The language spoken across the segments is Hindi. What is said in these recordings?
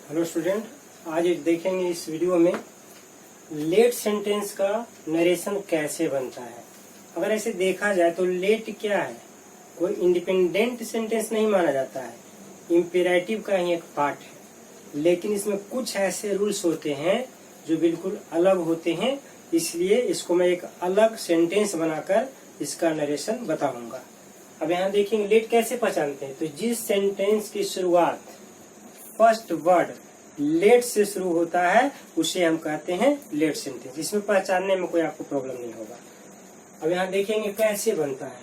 हेलो स्टूडेंट, आज देखेंगे इस वीडियो में लेट सेंटेंस का नरेशन कैसे बनता है। अगर ऐसे देखा जाए तो लेट क्या है, कोई इंडिपेंडेंट सेंटेंस नहीं माना जाता है, इम्पेरेटिव का ही एक पार्ट है। लेकिन इसमें कुछ ऐसे रूल्स होते हैं जो बिल्कुल अलग होते हैं, इसलिए इसको मैं एक अलग सेंटेंस बनाकर इसका नरेशन बताऊंगा। अब यहाँ देखेंगे लेट कैसे पहचानते हैं। तो जिस सेंटेंस की शुरुआत फर्स्ट वर्ड लेट से शुरू होता है उसे हम कहते हैं लेट सेंटेंस। इसमें पहचानने में कोई आपको प्रॉब्लम नहीं होगा। अब यहाँ देखेंगे कैसे बनता है।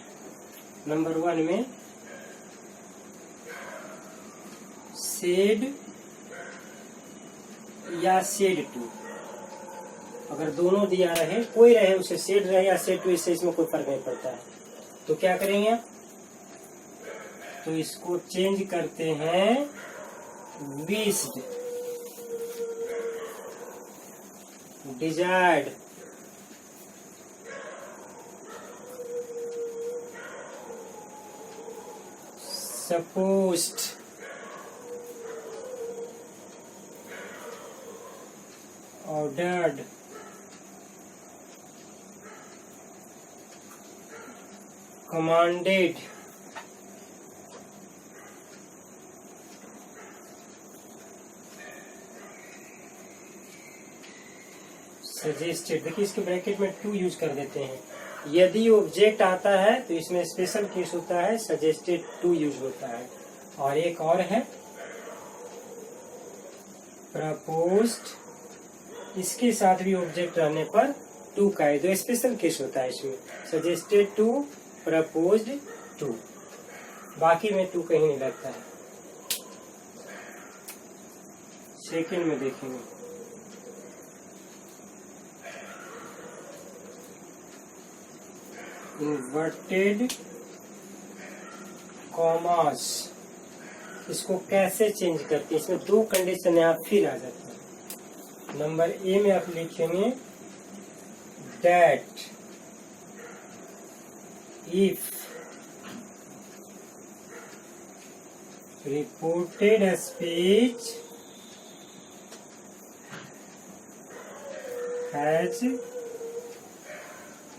नंबर 1 में सेड या सेड टू, अगर दोनों दिया रहे, कोई रहे, उसे सेड रहे या सेड टू, इससे इसमें कोई फर्क नहीं पड़ता है। तो क्या करेंगे आप, तो इसको चेंज करते हैं wished, desired, supposed, ordered, commanded, suggested. देखिए इसके ब्रैकेट में टू यूज कर देते हैं। यदि ऑब्जेक्ट आता है तो इसमें स्पेशल केस होता है, सजेस्टेड टू यूज होता है। और एक और है प्रपोज्ड, इसके साथ भी ऑब्जेक्ट रहने पर टू का है, दो स्पेशल केस होता है इसमें, सजेस्टेड टू, प्रपोज्ड टू। बाकी में टू कहीं नहीं लगता है। सेकंड में देखेंगे इन्वर्टेड कॉमास, इसको कैसे चेंज करते हैं। इसमें दो कंडीशन यहाँ फिर आ जाती है। नंबर ए में आप लिखेंगे that if reported speech has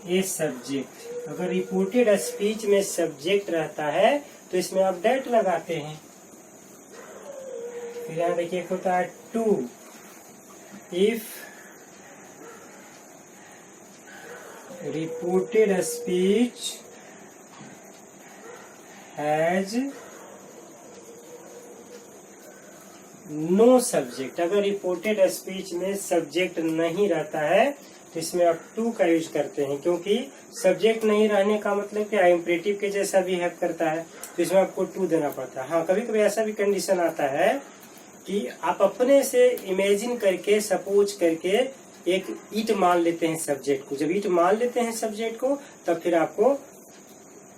a subject, अगर रिपोर्टेड स्पीच में सब्जेक्ट रहता है तो इसमें आप डेट लगाते हैं। फिर यहाँ देखिए एक होता है two, if reported speech has no subject, अगर रिपोर्टेड स्पीच में सब्जेक्ट नहीं रहता है तो इसमें आप टू का यूज करते हैं, क्योंकि सब्जेक्ट नहीं रहने का मतलब क्या, इम्परेटिव के जैसा भी हेल्प करता है, तो इसमें आपको टू देना पड़ता है। हाँ, कभी कभी ऐसा भी कंडीशन आता है कि आप अपने से इमेजिन करके, सपोज करके एक इट मान लेते हैं सब्जेक्ट को। जब इट मान लेते हैं सब्जेक्ट को तब फिर आपको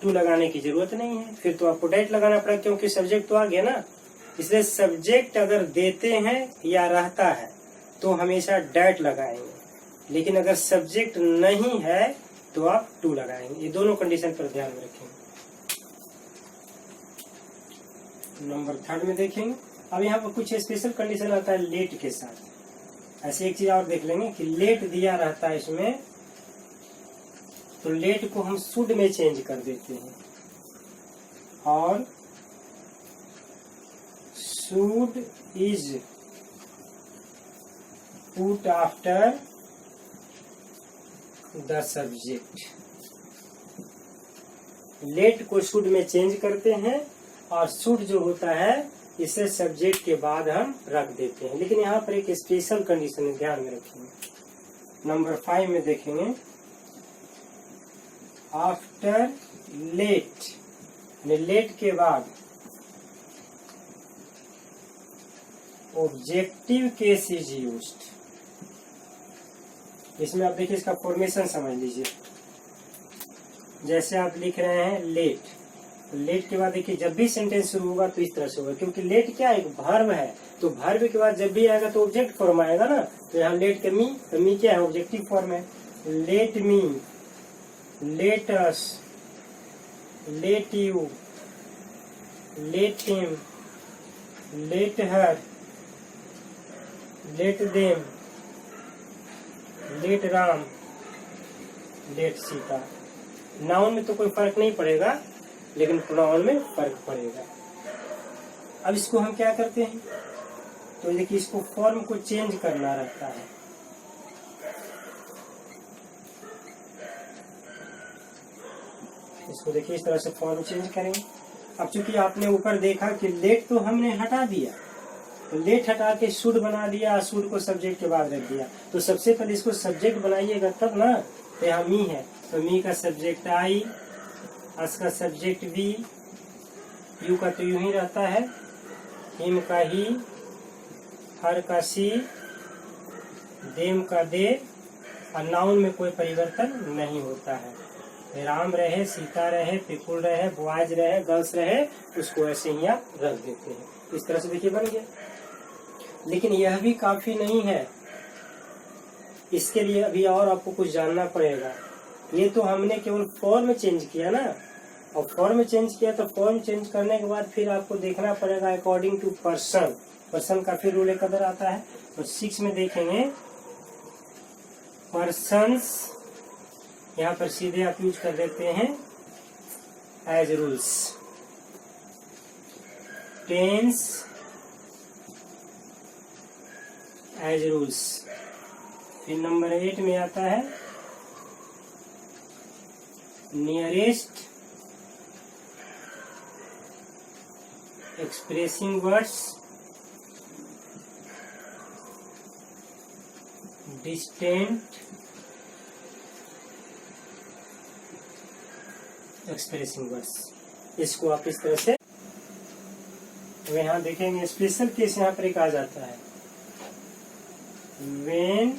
टू लगाने की जरूरत नहीं है, फिर तो आपको डेट लगाना पड़ेगा, क्योंकि सब्जेक्ट तो आ गया ना। इसलिए सब्जेक्ट अगर देते हैं या रहता है तो हमेशा डेट लगाएंगे, लेकिन अगर सब्जेक्ट नहीं है तो आप टू लगाएंगे। ये दोनों कंडीशन पर ध्यान में रखेंगे। नंबर 3 में देखेंगे। अब यहाँ पर कुछ स्पेशल कंडीशन आता है लेट के साथ। ऐसे एक चीज और देख लेंगे कि लेट दिया रहता है इसमें, तो लेट को हम शुड में चेंज कर देते हैं और should is put after the subject. Let को शुड में चेंज करते हैं और शुड जो होता है इसे सब्जेक्ट के बाद हम रख देते हैं। लेकिन यहाँ पर एक स्पेशल कंडीशन है, ध्यान में रखेंगे। नंबर 5 में देखेंगे आफ्टर लेट, लेट के बाद ऑब्जेक्टिव केस इज यूज्ड। इसमें आप देखिए इसका फॉर्मेशन समझ लीजिए। जैसे आप लिख रहे हैं लेट, लेट के बाद देखिए जब भी सेंटेंस शुरू होगा तो इस तरह से होगा, क्योंकि लेट क्या एक वर्ब है, तो वर्ब के बाद जब भी आएगा तो ऑब्जेक्ट फॉर्म आएगा ना। तो यहाँ लेट का मी, तो मी क्या है, ऑब्जेक्टिव फॉर्म है। Let me, let us, let you, let him, let her, let them, let Ram, let Sita. Noun में तो कोई फर्क नहीं पड़ेगा, लेकिन प्रोनाउन में फर्क पड़ेगा। अब इसको हम क्या करते हैं, तो देखिए इसको फॉर्म को चेंज करना रहता है। इसको देखिए इस तरह से फॉर्म चेंज करेंगे। अब चूंकि आपने ऊपर देखा कि लेट तो हमने हटा दिया, तो लेट हटा के शुड बना दिया, शुड को सब्जेक्ट के बाद रख दिया। तो सबसे पहले इसको सब्जेक्ट बनाइएगा तब ना। तो यहाँ मी है, तो मी का सब्जेक्ट आई, अस का सब्जेक्ट वी, यू का तो यूं ही रहता है, हिम का ही, हर का सी, देम का दे, और नाउन में कोई परिवर्तन नहीं होता है। राम रहे, सीता रहे, पिकुल रहे, बॉयज रहे, गर्ल्स रहे, उसको ऐसे ही आप रख देते हैं। इस तरह से देखिए बन गया। लेकिन यह भी काफी नहीं है, इसके लिए अभी और आपको कुछ जानना पड़ेगा। ये तो हमने केवल फॉर्म चेंज किया ना, और फॉर्म चेंज किया तो फॉर्म चेंज करने के बाद फिर आपको देखना पड़ेगा अकॉर्डिंग टू पर्सन। पर्सन का फिर रूल कदर आता है। तो 6 में देखेंगे पर्सन्स, यहाँ पर सीधे आप यूज कर देते हैं as rules. Tense as rules. फिर नंबर 8 में आता है nearest expressing words, distant expressing words. इसको आप इस तरह से यहाँ देखेंगे। स्पेशल केस यहाँ पर एक आ जाता है, when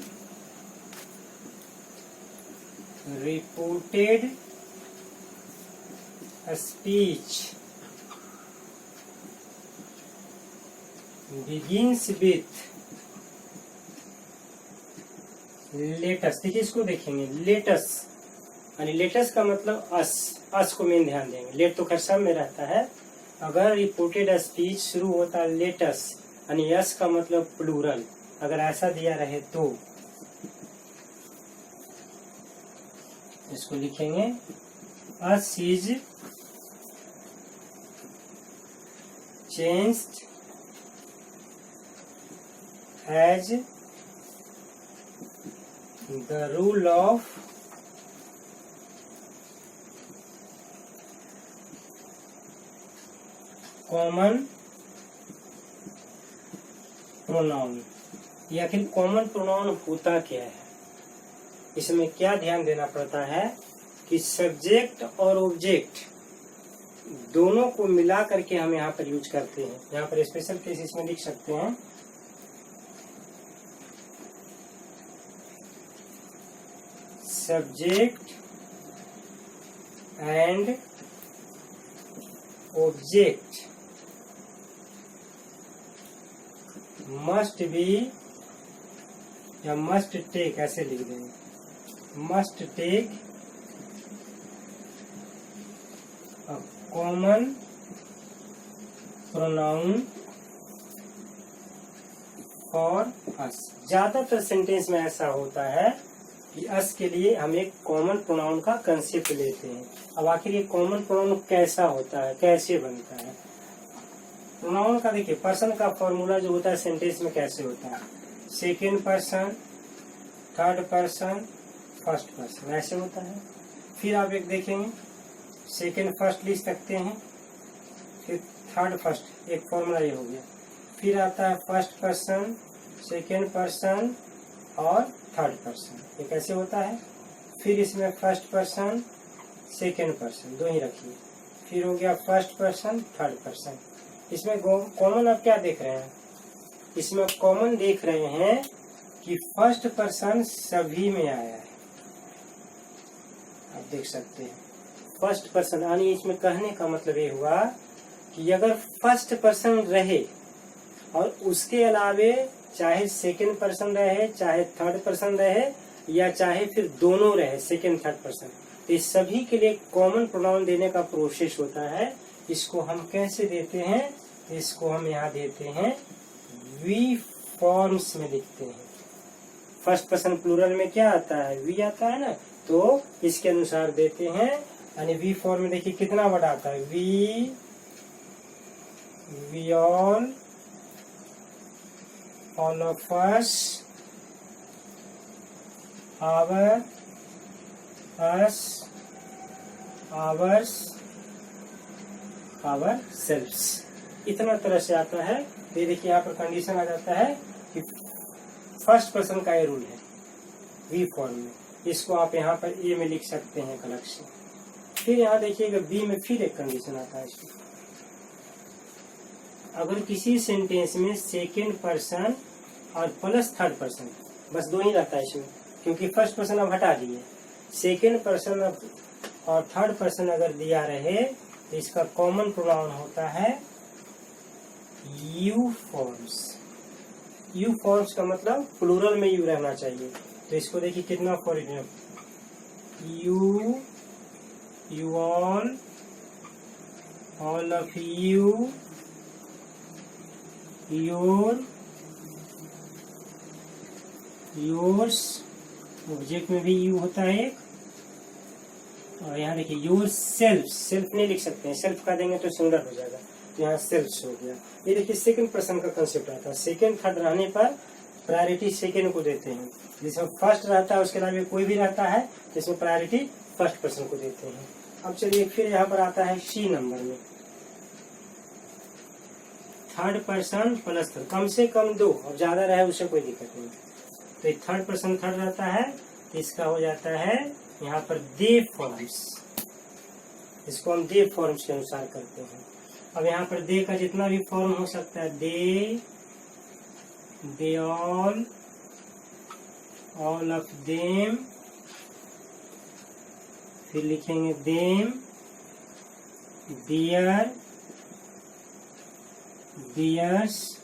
reported speech begins with let's. देखिए इसको देखेंगे, लेटस यानी लेटस का मतलब अस को मेन ध्यान देंगे। लेट तो खैर सब में रहता है। अगर रिपोर्टेड स्पीच शुरू होता है लेटस यानी यस का मतलब प्लूरल, अगर ऐसा दिया रहे तो इसको लिखेंगे us is changed as the rule of common pronoun. ये आखिर कॉमन प्रोनाउन होता क्या है, इसमें क्या ध्यान देना पड़ता है कि सब्जेक्ट और ऑब्जेक्ट दोनों को मिला करके हम यहाँ पर यूज करते हैं। यहाँ पर स्पेशल केस इसमें लिख सकते हैं subject and object must be या मस्ट टेक, ऐसे लिख देंगे, must take a common pronoun for us. ज्यादातर सेंटेंस में ऐसा होता है कि अस के लिए हम एक कॉमन प्रोनाउन का कंसेप्ट लेते हैं। अब आखिर ये कॉमन प्रोनाउन कैसा होता है, कैसे बनता है? प्रोनाउन का देखिए पर्सन का फॉर्मूला जो होता है सेंटेंस में कैसे होता है, second person, third person, first person, ऐसे होता है। फिर आप एक देखेंगे सेकेंड फर्स्ट लिख सकते हैं, फिर थर्ड फर्स्ट, एक फॉर्मूला ये हो गया। फिर आता है फर्स्ट पर्सन, सेकेंड पर्सन और थर्ड पर्सन, ये कैसे होता है। फिर इसमें फर्स्ट पर्सन सेकेंड पर्सन दो ही रखिए, फिर हो गया फर्स्ट पर्सन थर्ड पर्सन। इसमें कॉमन आप क्या देख रहे हैं, इसमें कॉमन देख रहे हैं कि फर्स्ट पर्सन सभी में आया है। आप देख सकते हैं फर्स्ट पर्सन, यानी इसमें कहने का मतलब ये हुआ कि अगर फर्स्ट पर्सन रहे और उसके अलावे चाहे सेकेंड पर्सन रहे, चाहे थर्ड पर्सन रहे, या चाहे फिर दोनों रहे सेकेंड थर्ड पर्सन, तो इस सभी के लिए कॉमन प्रोनाउन देने का प्रोसेस होता है। इसको हम कैसे देते हैं, इसको हम यहाँ देते हैं वी फॉर्म्स में लिखते हैं। फर्स्ट पर्सन प्लूरल में क्या आता है, वी आता है ना, तो इसके अनुसार देते हैं। यानी वी फॉर्म में देखिए कितना वर्ड आता है, we all of us, our, us, ours, ourselves, इतना तरह से आता है। ये देखिए यहाँ पर कंडीशन आ जाता है कि फर्स्ट पर्सन का ये रूल है वी फॉर्म में। इसको आप यहाँ पर ए में लिख सकते हैं अलग से। फिर यहाँ देखिएगा बी में फिर एक कंडीशन आता है इसमें, अगर किसी सेंटेंस में सेकेंड पर्सन और प्लस थर्ड पर्सन, बस दो ही रहता है इसमें, क्योंकि फर्स्ट पर्सन अब हटा दिए, सेकेंड पर्सन और थर्ड पर्सन अगर दिया रहे तो इसका कॉमन प्रोनाउन होता है यू फॉर्म्स। यू फॉर्म्स का मतलब प्लूरल में यू रहना चाहिए। तो इसको देखिए कितना for example, you, you all of you, your, yours, object में भी यू होता है एक। और यहाँ देखिए योर सेल्फ, सेल्फ नहीं लिख सकते हैं, सेल्फ का देंगे तो सिंगुलर हो जाएगा, तो यहाँ सेल्फ हो गया। ये देखिए सेकंड पर्सन का कंसेप्ट आता है। सेकंड थर्ड रहने पर प्रायोरिटी सेकंड को देते हैं, जिसमें फर्स्ट रहता है उसके अलावा कोई भी रहता है जिसमें प्रायोरिटी फर्स्ट पर्सन को देते हैं। अब चलिए फिर यहाँ पर आता है सी नंबर में, थर्ड पर्सन प्लस थर्ड, कम से कम दो, अब ज्यादा रहे उससे कोई दिक्कत नहीं। तो थर्ड पर्सन थर्ड रहता है, तो इसका हो जाता है यहाँ पर दे फॉर्म्स, इसको हम दे फॉर्म्स के अनुसार करते हैं। अब यहाँ पर दे का जितना भी फॉर्म हो सकता है, दे ऑल ऑफ देम, फिर लिखेंगे देम, देयर, देयर्स,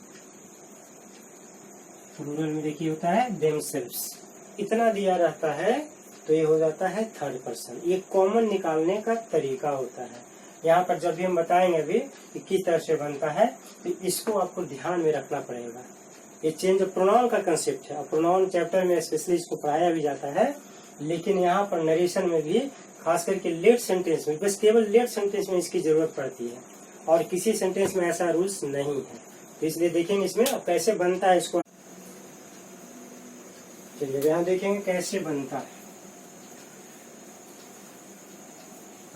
प्लूरल में देखिए होता है देमसेल्व्स। इतना दिया रहता है तो ये हो जाता है थर्ड पर्सन। ये कॉमन निकालने का तरीका होता है। यहाँ पर जब भी हम बताएंगे अभी कि किस तरह से बनता है, तो इसको आपको ध्यान में रखना पड़ेगा। ये चेंज ऑफ प्रोनाउन का कंसेप्ट है, और प्रोनाउन चैप्टर में स्पेशली इसको पढ़ाया भी जाता है, लेकिन यहाँ पर नरेशन में भी खास करके लेट सेंटेंस में, बस केवल लेट सेंटेंस में इसकी जरूरत पड़ती है, और किसी सेंटेंस में ऐसा रूल्स नहीं है। तो इसलिए देखेंगे इसमें अब कैसे बनता है इसको। चलिए यहाँ देखेंगे कैसे बनता है।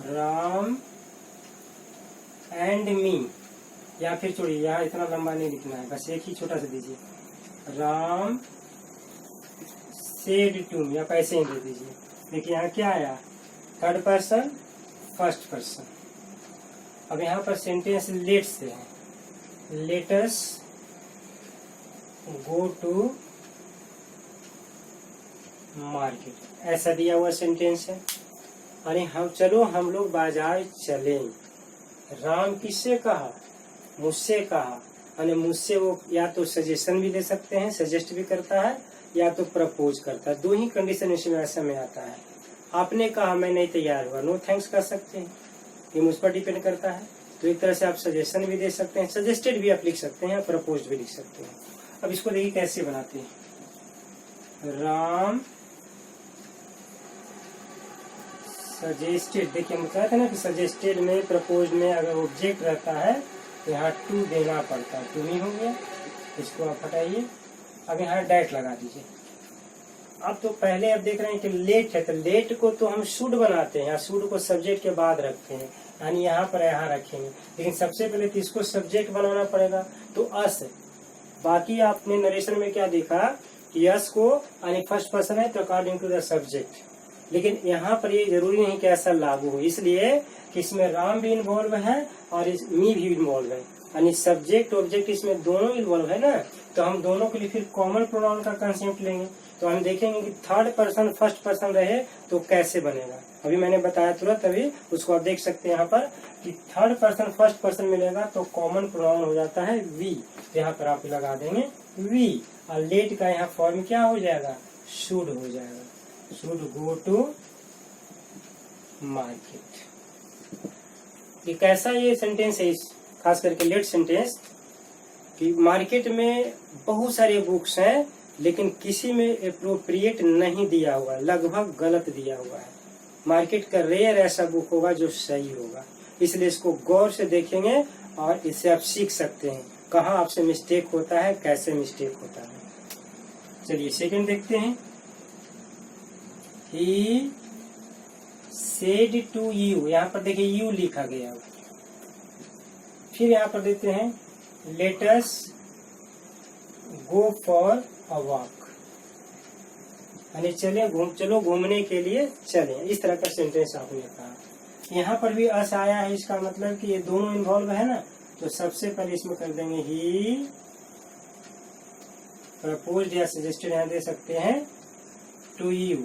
राम एंड मी, या फिर छोड़िए यहाँ इतना लंबा नहीं लिखना है, बस एक ही छोटा सा दीजिए, राम सेड टू मी, आप ऐसे ही दे दीजिए। देखिए यहाँ क्या आया, थर्ड पर्सन फर्स्ट पर्सन। अब यहाँ पर सेंटेंस लेट से है, let us go to market, ऐसा दिया हुआ सेंटेंस है। अरे हम लोग बाजार चलें। राम किससे कहा, मुझसे कहा, यानी मुझसे वो या तो सजेशन भी दे सकते हैं, सजेस्ट भी करता है, या तो प्रपोज करता है। दो ही कंडीशन इसमें ऐसा में आता है। आपने कहा मैं नहीं तैयार हुआ, नो थैंक्स कर सकते हैं, ये मुझ पर डिपेंड करता है। तो एक तरह से आप सजेशन भी दे सकते हैं, सजेस्टेड भी आप लिख सकते हैं, प्रपोज भी लिख सकते हैं। अब इसको देखिए कैसे बनाते हैं, राम सजेस्टेड। देखिए हम कहते हैं ना कि सजेस्टेड में प्रपोज में अगर ऑब्जेक्ट रहता है तो यहाँ टू देना पड़ता है, टू ही हो गया, इसको आप हटाइए। अब यहाँ डैट लगा दीजिए। अब तो पहले अब देख रहे हैं कि लेट है, तो लेट को तो हम शुड बनाते हैं, शुड को सब्जेक्ट के बाद रखते हैं, यानी यहाँ पर यहाँ रखेंगे, लेकिन सबसे पहले तो इसको सब्जेक्ट बनाना पड़ेगा, तो अस। बाकी आपने नरेशन में क्या देखा कि यस को यानी फर्स्ट पर्सन है तो अकॉर्डिंग टू द सब्जेक्ट, लेकिन यहाँ पर ये जरूरी नहीं कि ऐसा लागू हो, इसलिए कि इसमें राम भी इन्वॉल्व है और मी भी इन्वॉल्व है, यानी सब्जेक्ट ऑब्जेक्ट इसमें दोनों इन्वॉल्व है ना। तो हम दोनों के लिए फिर कॉमन प्रोनाउन का कंसेप्ट लेंगे। तो हम देखेंगे कि थर्ड पर्सन फर्स्ट पर्सन रहे तो कैसे बनेगा। अभी मैंने बताया तुरंत, अभी उसको आप देख सकते हैं यहाँ पर कि थर्ड पर्सन फर्स्ट पर्सन मिलेगा तो कॉमन प्रोनाउन हो जाता है वी, यहाँ पर आप लगा देंगे वी, और लेट का यहाँ फॉर्म क्या हो जाएगा, शुड हो जाएगा, शुड गो टू मार्केट। ये कैसा ये सेंटेंस है, खास करके लेट सेंटेंस, कि मार्केट में बहुत सारे बुक्स हैं लेकिन किसी में एप्रोप्रिएट नहीं दिया हुआ, लगभग गलत दिया हुआ है। मार्केट का रेयर ऐसा बुक होगा जो सही होगा, इसलिए इसको गौर से देखेंगे और इससे आप सीख सकते हैं कहाँ आपसे मिस्टेक होता है, कैसे मिस्टेक होता है। चलिए सेकंड देखते हैं। He said to you, यहाँ पर देखिए यू लिखा गया। फिर यहाँ पर देते हैं let us go for a walk, यानी चलो घूमने के लिए चलें। इस तरह का सेंटेंस आपने कहा। यहाँ पर भी अस आया है, इसका मतलब कि ये दोनों इन्वॉल्व है ना, तो सबसे पहले इसमें कर देंगे ही प्रपोज्ड या सजेस्टेड, यहाँ दे सकते हैं टू यू,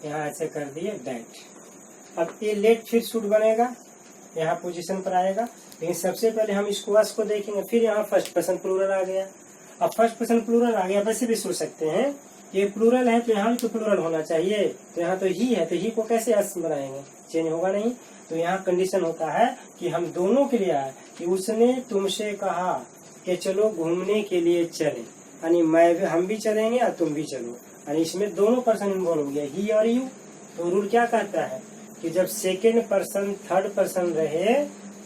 यहाँ ऐसे कर दिए दैट। अब ये लेट फिर शुड बनेगा, यहाँ पोजीशन पर आएगा, लेकिन सबसे पहले हम इसको अस को देखेंगे। फिर यहाँ फर्स्ट पर्सन प्लूरल आ गया। अब फर्स्ट पर्सन प्लूरल आ गया, वैसे भी सोच सकते हैं ये प्लूरल है तो यहाँ भी तो प्लूरल होना चाहिए, तो यहाँ तो ही है, तो ही को कैसे अस बनाएंगे, चेंज होगा नहीं। तो यहाँ कंडीशन होता है कि हम दोनों के लिए आए कि उसने तुमसे कहा कि चलो घूमने के लिए चले, यानी हम भी चलेंगे और तुम भी चलो, यानी इसमें दोनों पर्सन इन्वॉल्व हो गया, ही और यू। तो रूल क्या कहता है कि जब सेकेंड पर्सन थर्ड पर्सन रहे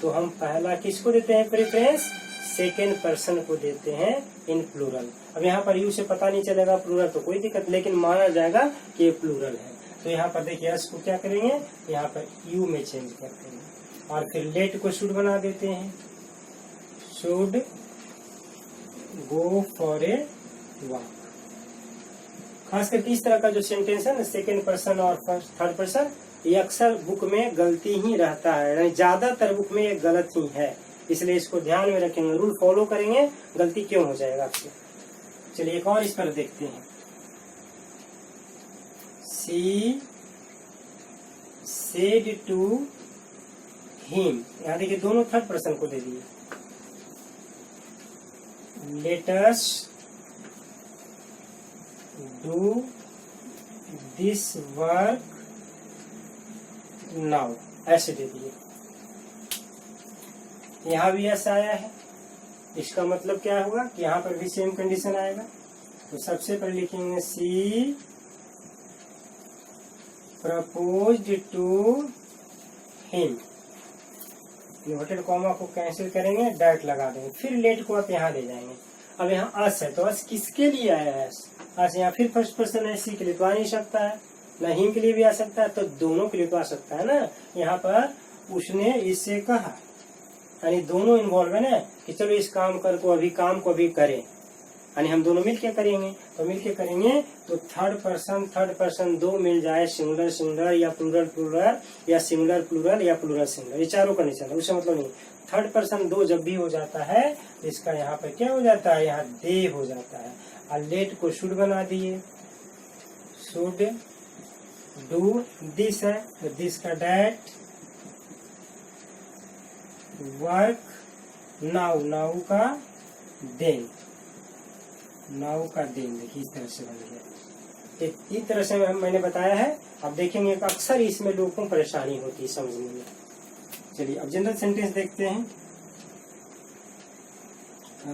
तो हम पहला किसको देते हैं प्रेफरेंस, सेकेंड पर्सन को देते हैं इन प्लूरल। अब यहाँ पर यू से पता नहीं चलेगा प्लूरल तो कोई दिक्कत, लेकिन माना जाएगा कि ये प्लूरल है। तो यहाँ पर देखिए यस को क्या करेंगे, यहाँ पर यू में चेंज करते हैं और फिर लेट को शुड बना देते हैं, should go for a walk. खास करके इस तरह का जो सेंटेंस है ना, सेकेंड पर्सन और थर्ड पर्सन, ये अक्सर बुक में गलती ही रहता है, ज्यादातर बुक में ये गलत ही है, इसलिए इसको ध्यान में रखेंगे, रूल फॉलो करेंगे, गलती क्यों हो जाएगा आपसे। चलिए एक और इस पर देखते हैं। सी सेड टू हिम, यहाँ देखिए दोनों थर्ड पर्सन को दे दिए। Let us do this work now, ऐसे दे दिए। यहाँ भी ऐसा आया है, इसका मतलब क्या होगा कि यहाँ पर भी सेम कंडीशन आएगा। तो सबसे पहले लिखेंगे C proposed to him, inverted comma को कैंसिल करेंगे, डैट लगा देंगे, फिर लेट को आप यहाँ ले जाएंगे। अब यहाँ अस है तो अस किसके लिए आया है, अस यहाँ फिर फर्स्ट पर्सन है, सी के लिए तो आ नहीं सकता है, न हिम के लिए भी आ सकता है, तो दोनों के लिए तो आ सकता है ना। यहाँ पर उसने इससे कहा, यानी दोनों इन्वॉल्व है ना कि चलो इस काम कर को अभी काम को अभी करें, यानी हम दोनों मिलके करेंगे। तो मिलके करेंगे तो थर्ड पर्सन दो मिल जाए, सिंगुलर सिंगुलर या प्लूरल प्लूरल या सिंगुलर प्लूरल या प्लूरल सिंगुलर, ये चारों कंडीशन है, उससे मतलब नहीं। थर्ड पर्सन दो जब भी हो जाता है तो इसका यहाँ पर क्या हो जाता है, यहाँ दे हो जाता है। और लेट को शुड बना दिए, शुड डू दिस है तो दिस का डैट, वर्क नाउ, नाउ का देन, नाउ का देन, देखिए इस तरह से बन गया। इस तरह से मैंने बताया है। अब देखेंगे अक्सर इसमें लोगों को परेशानी होती है समझने में। चलिए अब जनरल सेंटेंस देखते हैं।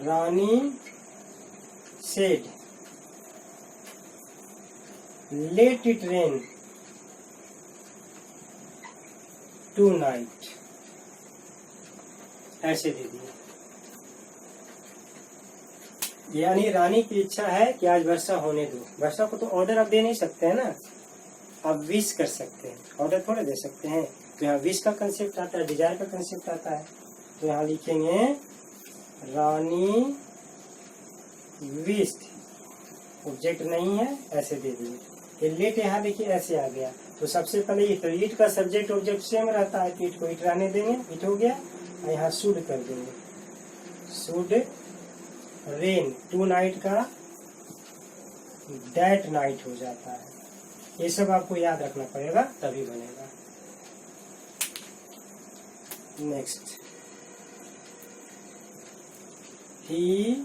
Rani said let it rain tonight, ऐसे दे दिए, यानी रानी की इच्छा है कि आज वर्षा होने दो। वर्षा को तो ऑर्डर आप दे नहीं सकते हैं ना, आप विश कर सकते हैं, ऑर्डर थोड़े दे सकते हैं। तो यहाँ विश का कंसेप्ट आता है, डिजायर का कंसेप्ट आता है। तो यहाँ लिखेंगे रानी विश्ड, ऑब्जेक्ट नहीं है, ऐसे दे दिए। ये लेट यहाँ देखिए ऐसे आ गया, तो सबसे पहले इट का सब्जेक्ट ऑब्जेक्ट सेम रहता है, तो इट को इट रहने देंगे, इट हो गया। यहाँ शुड कर देंगे, शुड रेन टू नाइट का दैट नाइट हो जाता है। ये सब आपको याद रखना पड़ेगा तभी बनेगा। Next, he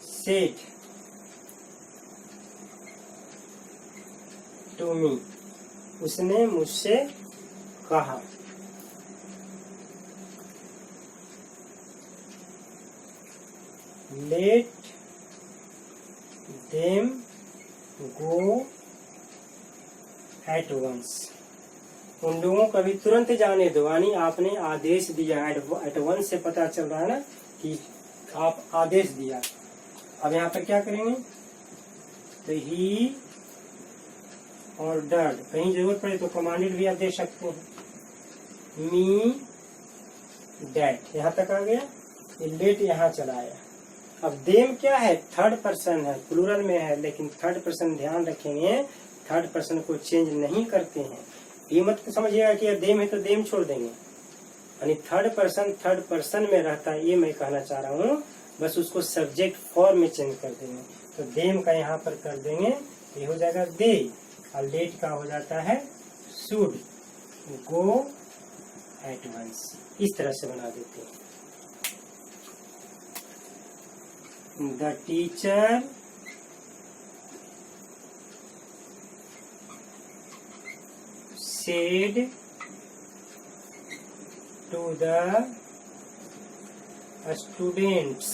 said to me, उसने मुझसे कहा। Let them go at once, उन लोगों को अभी तुरंत जाने दो, यानी आपने आदेश दिया। एट वंस से पता चल रहा है ना कि आप आदेश दिया। अब यहाँ पर क्या करेंगे, तो ही ऑर्डर्ड, कहीं जरूरत पड़े तो कमांडेड भी आप दे सकते हैं। मी डैट, यहाँ तक आ गया, लेट यहाँ चला आया। अब देम क्या है, थर्ड पर्सन है, प्लूरल में है, लेकिन थर्ड पर्सन ध्यान रखेंगे, थर्ड पर्सन को चेंज नहीं करते हैं। ये मत समझिएगा कि देम है तो देम छोड़ देंगे, यानी थर्ड पर्सन में रहता है, ये मैं कहना चाह रहा हूँ। बस उसको सब्जेक्ट फॉर्म में चेंज कर देंगे। तो देम का यहाँ पर कर देंगे, ये हो जाएगा दे, और लेट का हो जाता है शुड गो एट वंस। इस तरह से बना देते हैं। The teacher said to the students,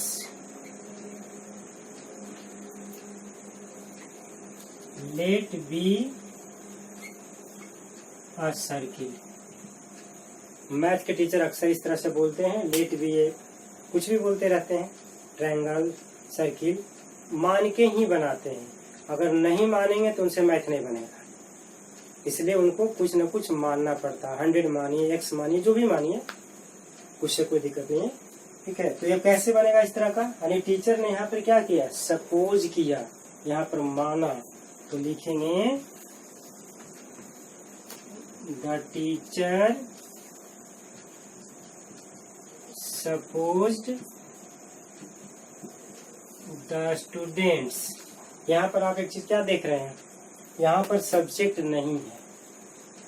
let be a circle। Math के टीचर अक्सर इस तरह से बोलते हैं, लेट भी, कुछ भी बोलते रहते हैं, ट्रायंगल, सर्किल मान के ही बनाते हैं। अगर नहीं मानेंगे तो उनसे मैथ नहीं बनेगा, इसलिए उनको कुछ न कुछ मानना पड़ता है। 100 मानिए, एक्स मानिए, जो भी मानिए, उससे कोई दिक्कत नहीं है। ठीक है, तो ये कैसे बनेगा इस तरह का, यानी टीचर ने यहाँ पर क्या किया, सपोज किया, यहाँ पर माना, तो लिखेंगे the teacher supposed the students. यहाँ पर आप एक चीज क्या देख रहे हैं, यहाँ पर सब्जेक्ट नहीं है,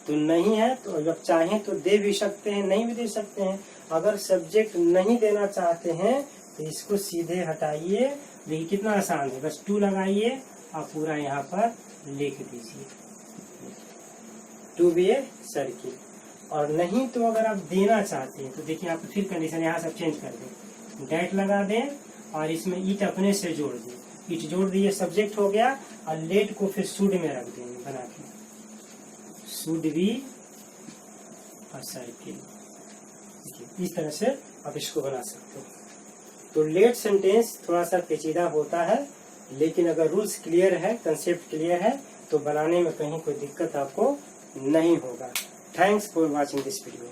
तो नहीं है तो जब चाहें तो दे भी सकते हैं, नहीं भी दे सकते हैं। अगर सब्जेक्ट नहीं देना चाहते हैं तो इसको सीधे हटाइए। देखिए कितना आसान है, बस टू लगाइए और पूरा यहाँ पर लिख दीजिए, टू बी ए सर्किल। और नहीं तो अगर आप देना चाहते हैं तो देखिए आप फिर कंडीशन यहाँ से चेंज कर दें, डैट लगा दें और इसमें ईट अपने से जोड़ दें, ईट जोड़ दिए, सब्जेक्ट हो गया, और लेट को फिर शुड में रख देंगे बना के, शुड बी अ सर्किल। इस तरह से आप इसको बना सकते हो। तो लेट सेंटेंस थोड़ा सा पेचीदा होता है, लेकिन अगर रूल्स क्लियर है, कंसेप्ट क्लियर है, तो बनाने में कहीं कोई दिक्कत आपको नहीं होगा। Thanks for watching this video.